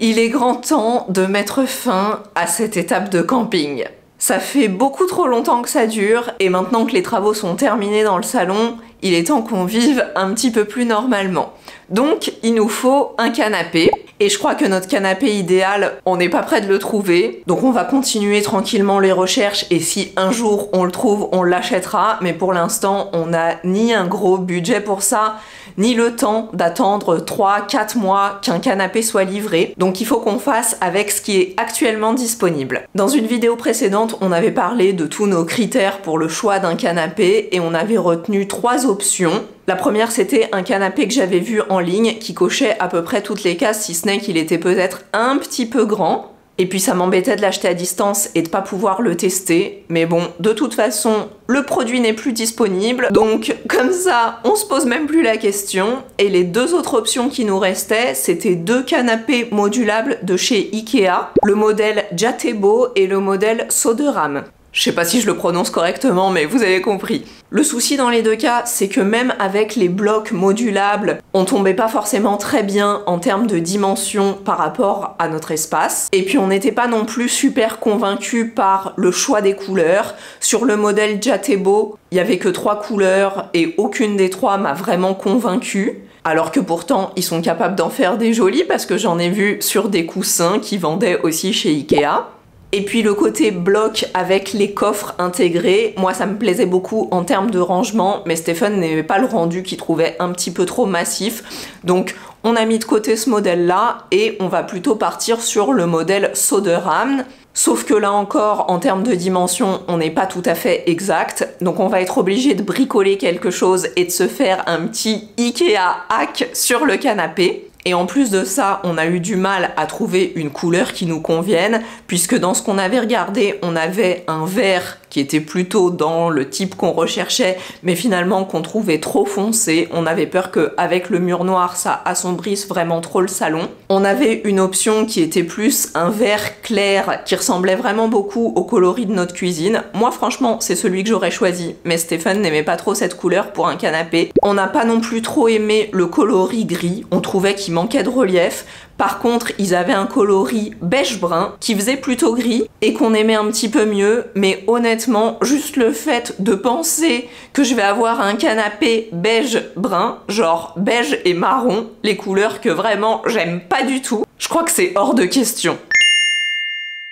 Il est grand temps de mettre fin à cette étape de camping. Ça fait beaucoup trop longtemps que ça dure, et maintenant que les travaux sont terminés dans le salon, il est temps qu'on vive un petit peu plus normalement. Donc il nous faut un canapé, et je crois que notre canapé idéal, on n'est pas prêt de le trouver, donc on va continuer tranquillement les recherches, et si un jour on le trouve, on l'achètera, mais pour l'instant on n'a ni un gros budget pour ça, ni le temps d'attendre 3-4 mois qu'un canapé soit livré, donc il faut qu'on fasse avec ce qui est actuellement disponible. Dans une vidéo précédente, on avait parlé de tous nos critères pour le choix d'un canapé, et on avait retenu 3 options. La première, c'était un canapé que j'avais vu en ligne qui cochait à peu près toutes les cases, si ce n'est qu'il était peut-être un petit peu grand. Et puis ça m'embêtait de l'acheter à distance et de pas pouvoir le tester. Mais bon, de toute façon, le produit n'est plus disponible. Donc comme ça, on se pose même plus la question. Et les 2 autres options qui nous restaient, c'était 2 canapés modulables de chez Ikea. Le modèle Jatebo et le modèle Söderholm. Je sais pas si je le prononce correctement, mais vous avez compris. Le souci dans les 2 cas, c'est que même avec les blocs modulables, on tombait pas forcément très bien en termes de dimension par rapport à notre espace. Et puis on n'était pas non plus super convaincus par le choix des couleurs. Sur le modèle Jatebo, il y avait que 3 couleurs et aucune des 3 m'a vraiment convaincue. Alors que pourtant, ils sont capables d'en faire des jolis parce que j'en ai vu sur des coussins qui vendaient aussi chez Ikea. Et puis le côté bloc avec les coffres intégrés, moi ça me plaisait beaucoup en termes de rangement, mais Stéphane n'aimait pas le rendu qu'il trouvait un petit peu trop massif. Donc on a mis de côté ce modèle-là et on va plutôt partir sur le modèle Söderholm. Sauf que là encore, en termes de dimension, on n'est pas tout à fait exact. Donc on va être obligé de bricoler quelque chose et de se faire un petit Ikea hack sur le canapé. Et en plus de ça, on a eu du mal à trouver une couleur qui nous convienne, puisque dans ce qu'on avait regardé, on avait un vert qui était plutôt dans le type qu'on recherchait, mais finalement qu'on trouvait trop foncé. On avait peur qu'avec le mur noir, ça assombrisse vraiment trop le salon. On avait une option qui était plus un vert clair, qui ressemblait vraiment beaucoup au coloris de notre cuisine. Moi, franchement, c'est celui que j'aurais choisi, mais Stéphane n'aimait pas trop cette couleur pour un canapé. On n'a pas non plus trop aimé le coloris gris, on trouvait qu'il manquait de relief. Par contre, ils avaient un coloris beige-brun qui faisait plutôt gris et qu'on aimait un petit peu mieux, mais honnêtement, juste le fait de penser que je vais avoir un canapé beige-brun, genre beige et marron, les couleurs que vraiment j'aime pas du tout, je crois que c'est hors de question.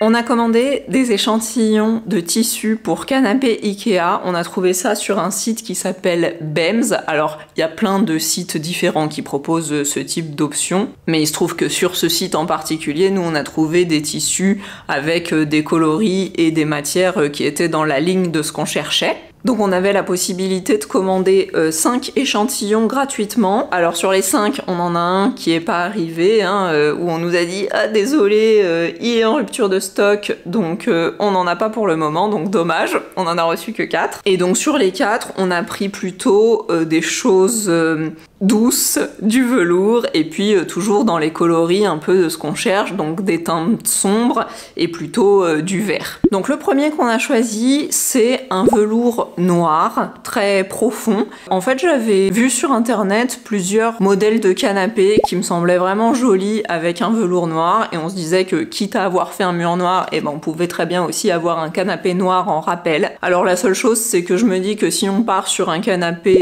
On a commandé des échantillons de tissus pour canapé Ikea. On a trouvé ça sur un site qui s'appelle Bems. Alors, il y a plein de sites différents qui proposent ce type d'options. Mais il se trouve que sur ce site en particulier, nous, on a trouvé des tissus avec des coloris et des matières qui étaient dans la ligne de ce qu'on cherchait. Donc on avait la possibilité de commander 5 échantillons gratuitement. Alors sur les 5, on en a un qui est pas arrivé, où on nous a dit « Ah désolé, il est en rupture de stock, donc on n'en a pas pour le moment, donc dommage, on en a reçu que 4. » Et donc sur les 4, on a pris plutôt des choses douces, du velours, et puis toujours dans les coloris un peu de ce qu'on cherche, donc des teintes sombres et plutôt du vert. Donc le premier qu'on a choisi, c'est un velours noir, très profond. En fait, j'avais vu sur internet plusieurs modèles de canapés qui me semblaient vraiment jolis avec un velours noir, et on se disait que quitte à avoir fait un mur noir, et ben on pouvait très bien aussi avoir un canapé noir en rappel. Alors la seule chose, c'est que je me dis que si on part sur un canapé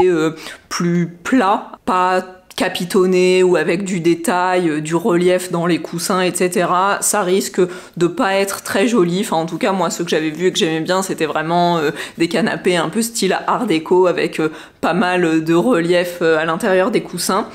plus plat, pas capitonné ou avec du détail, du relief dans les coussins, etc., ça risque de pas être très joli. Enfin, en tout cas, moi, ce que j'avais vu et que j'aimais bien, c'était vraiment des canapés un peu style art déco avec pas mal de relief à l'intérieur des coussins.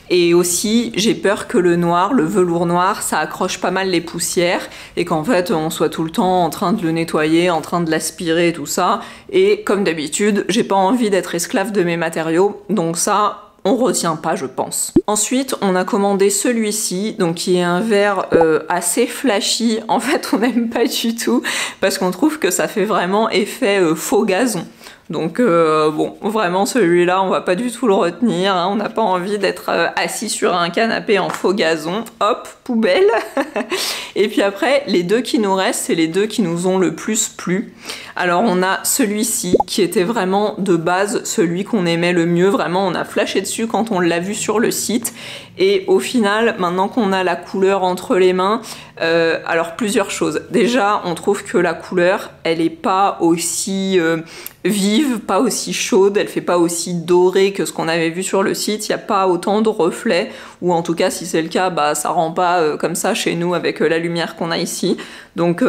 Et aussi, j'ai peur que le noir, le velours noir, ça accroche pas mal les poussières et qu'en fait, on soit tout le temps en train de le nettoyer, en train de l'aspirer, tout ça. Et comme d'habitude, j'ai pas envie d'être esclave de mes matériaux, donc ça, on retient pas, je pense. Ensuite, on a commandé celui-ci, donc qui est un vert assez flashy. En fait, on n'aime pas du tout parce qu'on trouve que ça fait vraiment effet faux gazon. Donc bon, vraiment celui-là, on va pas du tout le retenir, hein. On n'a pas envie d'être assis sur un canapé en faux gazon. Hop, poubelle. Et puis après, les deux qui nous restent, c'est les deux qui nous ont le plus plu. Alors on a celui-ci qui était vraiment de base celui qu'on aimait le mieux, vraiment on a flashé dessus quand on l'a vu sur le site. Et au final, maintenant qu'on a la couleur entre les mains, alors plusieurs choses. Déjà, on trouve que la couleur, elle est pas aussi vive, pas aussi chaude, elle fait pas aussi dorée que ce qu'on avait vu sur le site, il n'y a pas autant de reflets, ou en tout cas si c'est le cas, bah ça rend pas comme ça chez nous avec la lumière qu'on a ici. Donc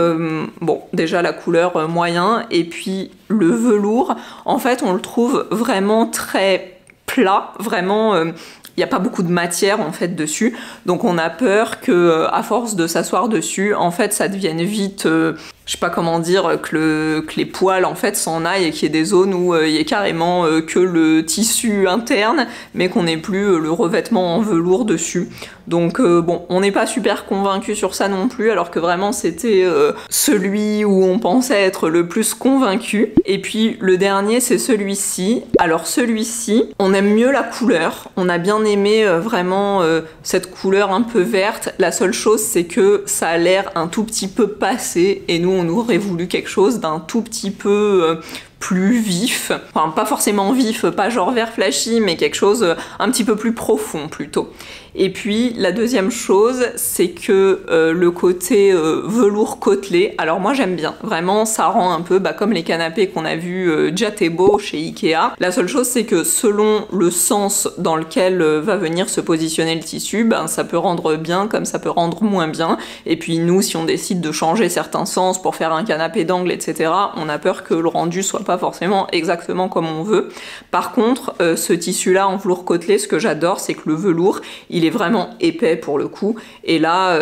bon, déjà la couleur moyen, et puis le velours, en fait on le trouve vraiment très plat, vraiment... il n'y a pas beaucoup de matière en fait dessus, donc on a peur que à force de s'asseoir dessus, en fait ça devienne vite, je sais pas comment dire, que les poils en fait s'en aillent et qu'il y ait des zones où il y ait carrément que le tissu interne, mais qu'on n'ait plus le revêtement en velours dessus. Donc bon, on n'est pas super convaincu sur ça non plus, alors que vraiment c'était celui où on pensait être le plus convaincu. Et puis le dernier c'est celui-ci. Alors celui-ci, on aime mieux la couleur, on a bien aimé vraiment cette couleur un peu verte. La seule chose c'est que ça a l'air un tout petit peu passé, et nous on aurait voulu quelque chose d'un tout petit peu... plus vif, enfin pas forcément vif, pas genre vert flashy, mais quelque chose un petit peu plus profond plutôt. Et puis la deuxième chose, c'est que le côté velours côtelé, alors moi j'aime bien, vraiment ça rend un peu comme les canapés qu'on a vu Jatebo chez Ikea. La seule chose c'est que selon le sens dans lequel va venir se positionner le tissu, ça peut rendre bien comme ça peut rendre moins bien. Et puis nous, si on décide de changer certains sens pour faire un canapé d'angle, etc., on a peur que le rendu soit pas forcément exactement comme on veut. Par contre, ce tissu-là en velours côtelé, ce que j'adore, c'est que le velours, il est vraiment épais pour le coup. Et là,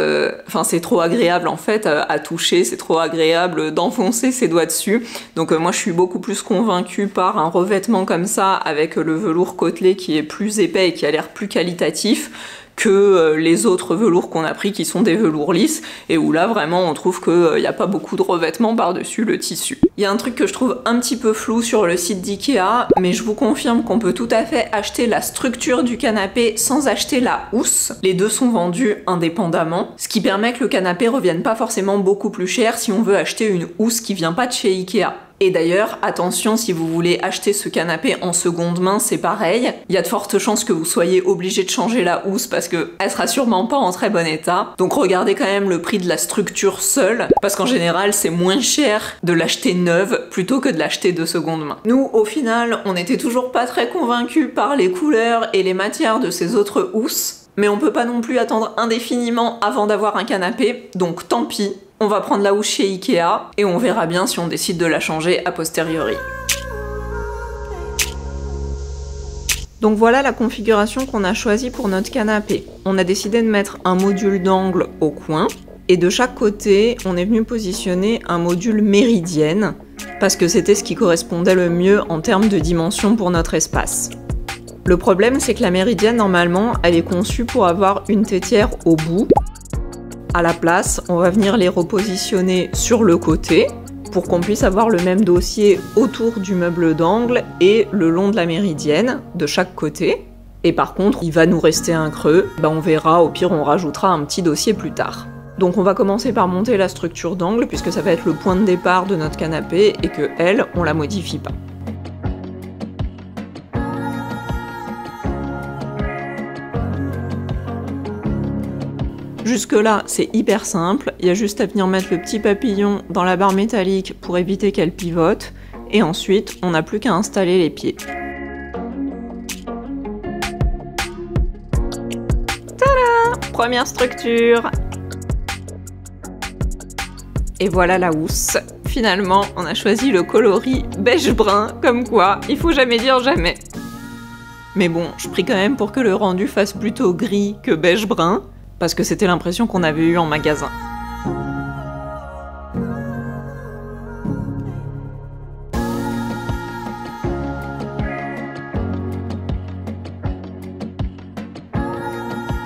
c'est trop agréable en fait à toucher, c'est trop agréable d'enfoncer ses doigts dessus. Donc moi, je suis beaucoup plus convaincue par un revêtement comme ça, avec le velours côtelé qui est plus épais et qui a l'air plus qualitatif, que les autres velours qu'on a pris qui sont des velours lisses, et où là vraiment on trouve qu'il n'y a pas beaucoup de revêtement par-dessus le tissu. Il y a un truc que je trouve un petit peu flou sur le site d'Ikea, mais je vous confirme qu'on peut tout à fait acheter la structure du canapé sans acheter la housse. Les deux sont vendus indépendamment, ce qui permet que le canapé revienne pas forcément beaucoup plus cher si on veut acheter une housse qui vient pas de chez Ikea. Et d'ailleurs, attention, si vous voulez acheter ce canapé en seconde main, c'est pareil. Il y a de fortes chances que vous soyez obligé de changer la housse parce qu'elle sera sûrement pas en très bon état. Donc regardez quand même le prix de la structure seule, parce qu'en général, c'est moins cher de l'acheter neuve plutôt que de l'acheter de seconde main. Nous, au final, on n'était toujours pas très convaincus par les couleurs et les matières de ces autres housses. Mais on peut pas non plus attendre indéfiniment avant d'avoir un canapé, donc tant pis. On va prendre la housse chez Ikea et on verra bien si on décide de la changer a posteriori. Donc voilà la configuration qu'on a choisie pour notre canapé. On a décidé de mettre un module d'angle au coin, et de chaque côté, on est venu positionner un module méridienne, parce que c'était ce qui correspondait le mieux en termes de dimension pour notre espace. Le problème, c'est que la méridienne, normalement, elle est conçue pour avoir une tétière au bout. À la place, on va venir les repositionner sur le côté pour qu'on puisse avoir le même dossier autour du meuble d'angle et le long de la méridienne de chaque côté. Et par contre, il va nous rester un creux, on verra, au pire on rajoutera un petit dossier plus tard. Donc on va commencer par monter la structure d'angle puisque ça va être le point de départ de notre canapé et que elle, on la modifie pas. Jusque là, c'est hyper simple, il y a juste à venir mettre le petit papillon dans la barre métallique pour éviter qu'elle pivote, et ensuite, on n'a plus qu'à installer les pieds. Tada! Première structure! Et voilà la housse. Finalement, on a choisi le coloris beige-brun, comme quoi, il faut jamais dire jamais. Mais bon, je prie quand même pour que le rendu fasse plutôt gris que beige-brun, parce que c'était l'impression qu'on avait eue en magasin.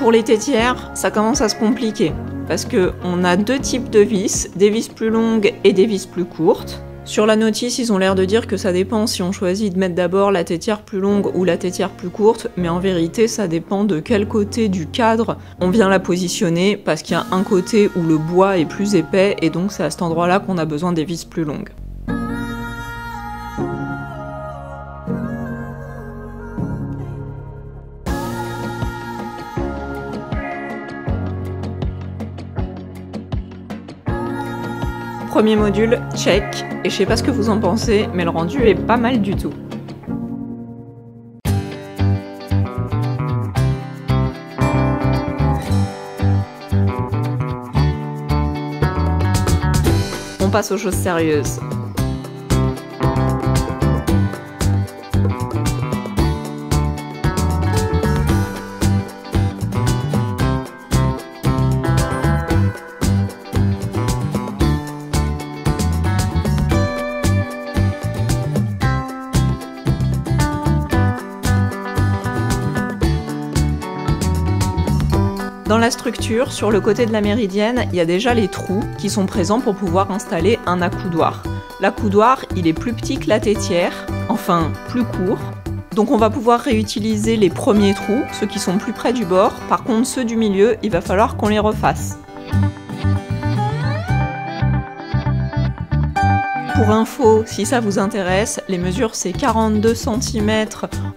Pour les tétières, ça commence à se compliquer, parce qu'on a deux types de vis, des vis plus longues et des vis plus courtes. Sur la notice, ils ont l'air de dire que ça dépend si on choisit de mettre d'abord la tétière plus longue ou la tétière plus courte, mais en vérité, ça dépend de quel côté du cadre on vient la positionner, parce qu'il y a un côté où le bois est plus épais, et donc c'est à cet endroit-là qu'on a besoin des vis plus longues. Premier module, check, et je sais pas ce que vous en pensez, mais le rendu est pas mal du tout. On passe aux choses sérieuses. Dans la structure, sur le côté de la méridienne, il y a déjà les trous qui sont présents pour pouvoir installer un accoudoir. L'accoudoir, il est plus petit que la tétière, enfin plus court. Donc on va pouvoir réutiliser les premiers trous, ceux qui sont plus près du bord. Par contre, ceux du milieu, il va falloir qu'on les refasse. Pour info, si ça vous intéresse, les mesures c'est 42 cm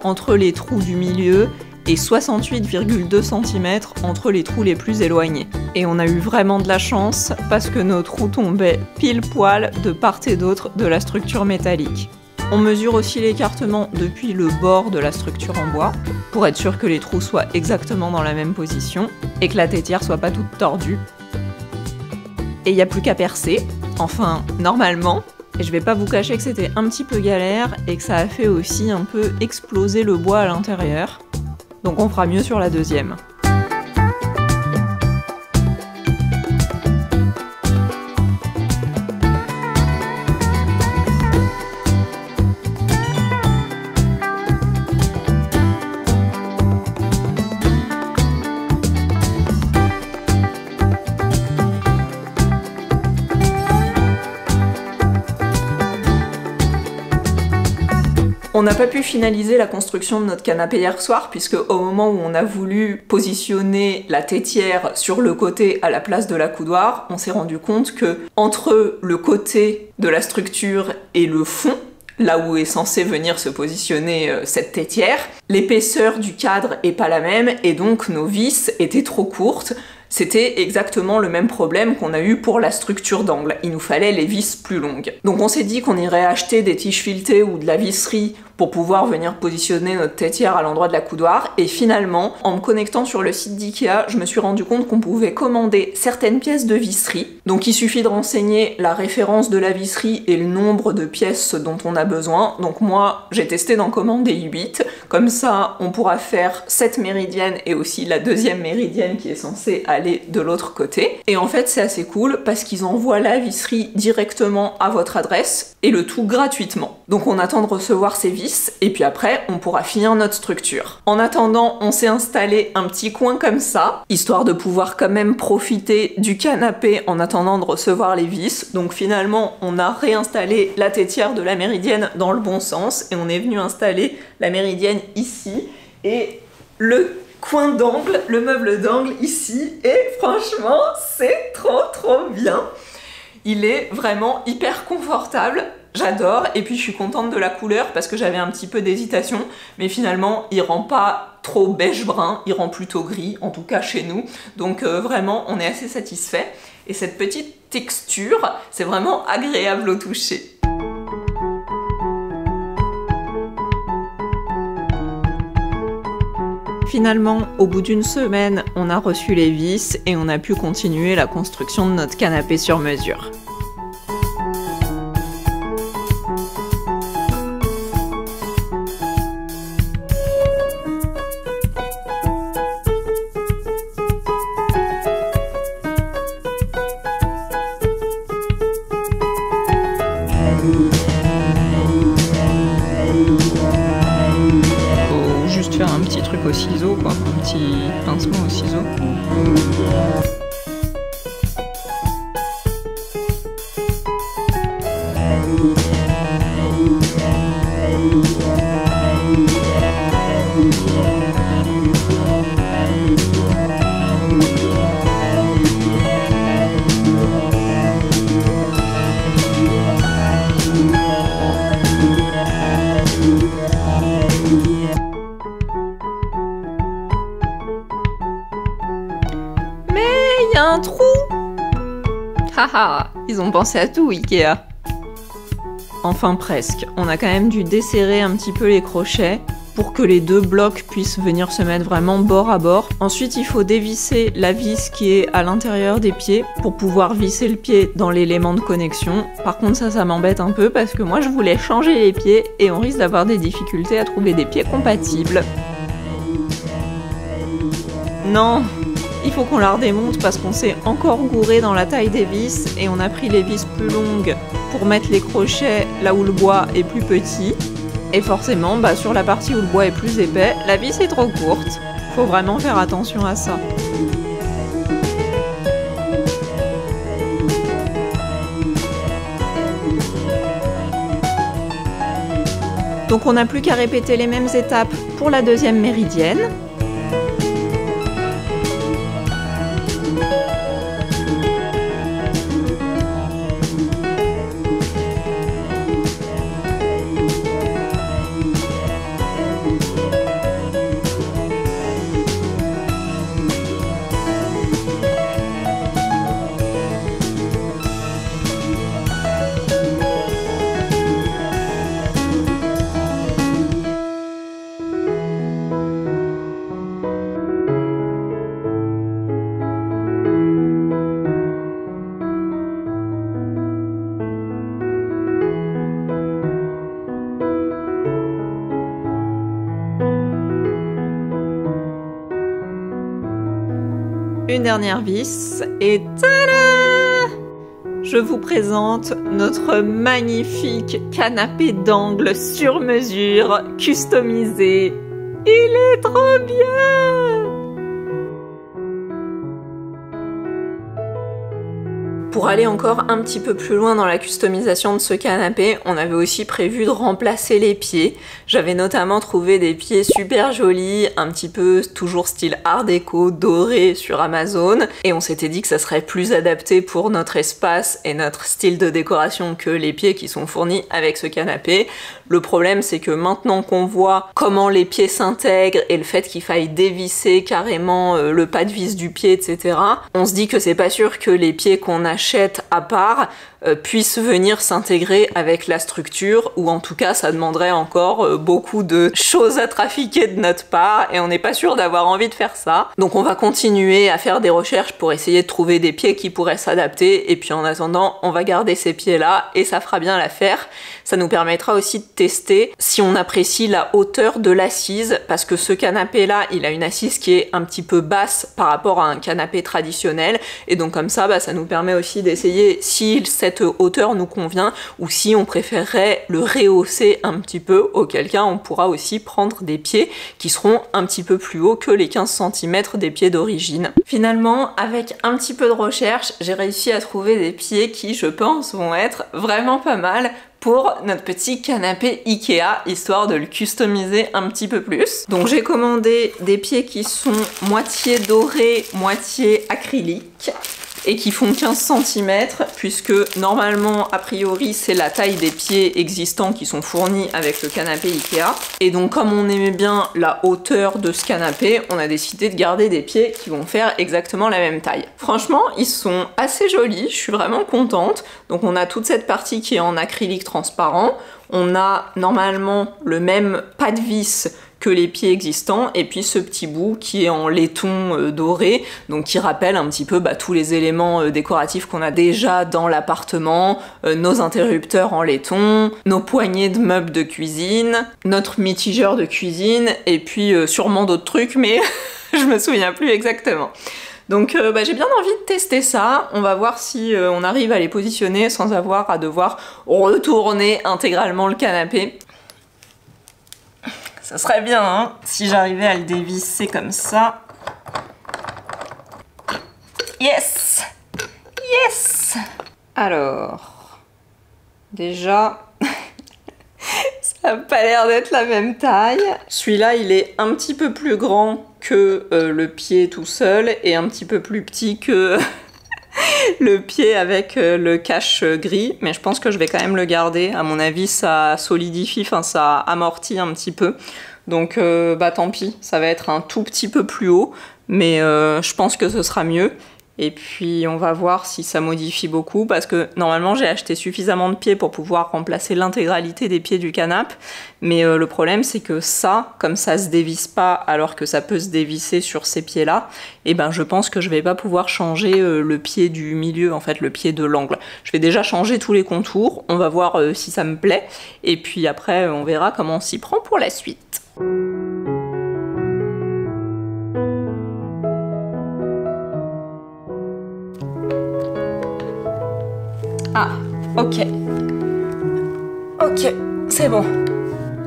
entre les trous du milieu et 68,2 cm entre les trous les plus éloignés. Et on a eu vraiment de la chance parce que nos trous tombaient pile poil de part et d'autre de la structure métallique. On mesure aussi l'écartement depuis le bord de la structure en bois pour être sûr que les trous soient exactement dans la même position et que la tétière soit pas toute tordue. Et il n'y a plus qu'à percer, enfin normalement. Et je vais pas vous cacher que c'était un petit peu galère et que ça a fait aussi un peu exploser le bois à l'intérieur. Donc on fera mieux sur la deuxième. On n'a pas pu finaliser la construction de notre canapé hier soir puisque au moment où on a voulu positionner la tétière sur le côté à la place de l'accoudoir, on s'est rendu compte que entre le côté de la structure et le fond, là où est censé venir se positionner cette tétière, l'épaisseur du cadre est pas la même et donc nos vis étaient trop courtes. C'était exactement le même problème qu'on a eu pour la structure d'angle. Il nous fallait les vis plus longues. Donc on s'est dit qu'on irait acheter des tiges filetées ou de la visserie pour pouvoir venir positionner notre tétière à l'endroit de l'accoudoir. Et finalement, en me connectant sur le site d'IKEA, je me suis rendu compte qu'on pouvait commander certaines pièces de visserie. Donc il suffit de renseigner la référence de la visserie et le nombre de pièces dont on a besoin. Donc moi, j'ai testé d'en commander 8. Comme ça, on pourra faire cette méridienne et aussi la deuxième méridienne qui est censée aller de l'autre côté. Et en fait, c'est assez cool parce qu'ils envoient la visserie directement à votre adresse et le tout gratuitement. Donc on attend de recevoir ces vis et puis après, on pourra finir notre structure. En attendant, on s'est installé un petit coin comme ça, histoire de pouvoir quand même profiter du canapé en attendant de recevoir les vis. Donc finalement, on a réinstallé la tétière de la méridienne dans le bon sens et on est venu installer la méridienne ici et le coin d'angle, le meuble d'angle ici, et franchement, c'est trop bien. Il est vraiment hyper confortable, j'adore, et puis je suis contente de la couleur parce que j'avais un petit peu d'hésitation, mais finalement, il rend pas trop beige-brun, il rend plutôt gris, en tout cas chez nous, donc vraiment, on est assez satisfait. Et cette petite texture, c'est vraiment agréable au toucher. Finalement, au bout d'une semaine, on a reçu les vis et on a pu continuer la construction de notre canapé sur mesure. Faire un petit truc au ciseau, quoi, un petit pincement au ciseau. Il y a un trou. Haha, ils ont pensé à tout, Ikea. Enfin presque, on a quand même dû desserrer un petit peu les crochets pour que les deux blocs puissent venir se mettre vraiment bord à bord. Ensuite, il faut dévisser la vis qui est à l'intérieur des pieds pour pouvoir visser le pied dans l'élément de connexion. Par contre, ça m'embête un peu parce que moi, je voulais changer les pieds et on risque d'avoir des difficultés à trouver des pieds compatibles. Non! Il faut qu'on la redémonte parce qu'on s'est encore gouré dans la taille des vis et on a pris les vis plus longues pour mettre les crochets là où le bois est plus petit. Et forcément, sur la partie où le bois est plus épais, la vis est trop courte. Faut vraiment faire attention à ça. Donc on n'a plus qu'à répéter les mêmes étapes pour la deuxième méridienne. Une dernière vis et tada! Je vous présente notre magnifique canapé d'angle sur mesure, customisé. Il est trop bien! Pour aller encore un petit peu plus loin dans la customisation de ce canapé, on avait aussi prévu de remplacer les pieds. J'avais notamment trouvé des pieds super jolis, un petit peu toujours style art déco, doré sur Amazon. Et on s'était dit que ça serait plus adapté pour notre espace et notre style de décoration que les pieds qui sont fournis avec ce canapé. Le problème, c'est que maintenant qu'on voit comment les pieds s'intègrent et le fait qu'il faille dévisser carrément le pas de vis du pied, etc., on se dit que c'est pas sûr que les pieds qu'on achète à part puissent venir s'intégrer avec la structure, ou en tout cas ça demanderait encore beaucoup de choses à trafiquer de notre part et on n'est pas sûr d'avoir envie de faire ça. Donc on va continuer à faire des recherches pour essayer de trouver des pieds qui pourraient s'adapter, et puis en attendant on va garder ces pieds là et ça fera bien l'affaire. Ça nous permettra aussi de tester si on apprécie la hauteur de l'assise, parce que ce canapé là il a une assise qui est un petit peu basse par rapport à un canapé traditionnel, et donc comme ça ça nous permet aussi d'essayer si cette hauteur nous convient ou si on préférerait le rehausser un petit peu, auquel cas on pourra aussi prendre des pieds qui seront un petit peu plus hauts que les 15 cm des pieds d'origine. Finalement, avec un petit peu de recherche, j'ai réussi à trouver des pieds qui, je pense, vont être vraiment pas mal pour notre petit canapé Ikea, histoire de le customiser un petit peu plus. Donc j'ai commandé des pieds qui sont moitié dorés, moitié acrylique, et qui font 15 cm, puisque normalement, a priori, c'est la taille des pieds existants qui sont fournis avec le canapé Ikea. Et donc, comme on aimait bien la hauteur de ce canapé, on a décidé de garder des pieds qui vont faire exactement la même taille. Franchement, ils sont assez jolis, je suis vraiment contente. Donc on a toute cette partie qui est en acrylique transparent. On a normalement le même pas de vis que les pieds existants, et puis ce petit bout qui est en laiton doré, donc qui rappelle un petit peu tous les éléments décoratifs qu'on a déjà dans l'appartement, nos interrupteurs en laiton, nos poignées de meubles de cuisine, notre mitigeur de cuisine, et puis sûrement d'autres trucs, mais je me souviens plus exactement. Donc j'ai bien envie de tester ça, on va voir si on arrive à les positionner sans avoir à devoir retourner intégralement le canapé. Ça serait bien, hein, si j'arrivais à le dévisser comme ça. Yes! Yes! Alors, Déjà, ça n'a pas l'air d'être la même taille. Celui-là, il est un petit peu plus grand que le pied tout seul et un petit peu plus petit que le pied avec le cache gris. Mais je pense que je vais quand même le garder. À mon avis, ça solidifie, enfin ça amortit un petit peu. Donc bah tant pis, ça va être un tout petit peu plus haut. Mais je pense que ce sera mieux. Et puis on va voir si ça modifie beaucoup parce que normalement j'ai acheté suffisamment de pieds pour pouvoir remplacer l'intégralité des pieds du canapé, mais le problème c'est que ça, comme ça se dévisse pas alors que ça peut se dévisser sur ces pieds là, et ben je pense que je vais pas pouvoir changer le pied du milieu, en fait le pied de l'angle. Je vais déjà changer tous les contours, on va voir si ça me plaît et puis après on verra comment on s'y prend pour la suite. Ah, ok. Ok, c'est bon.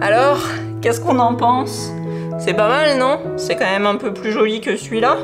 Alors, qu'est-ce qu'on en pense? C'est pas mal, non? C'est quand même un peu plus joli que celui-là.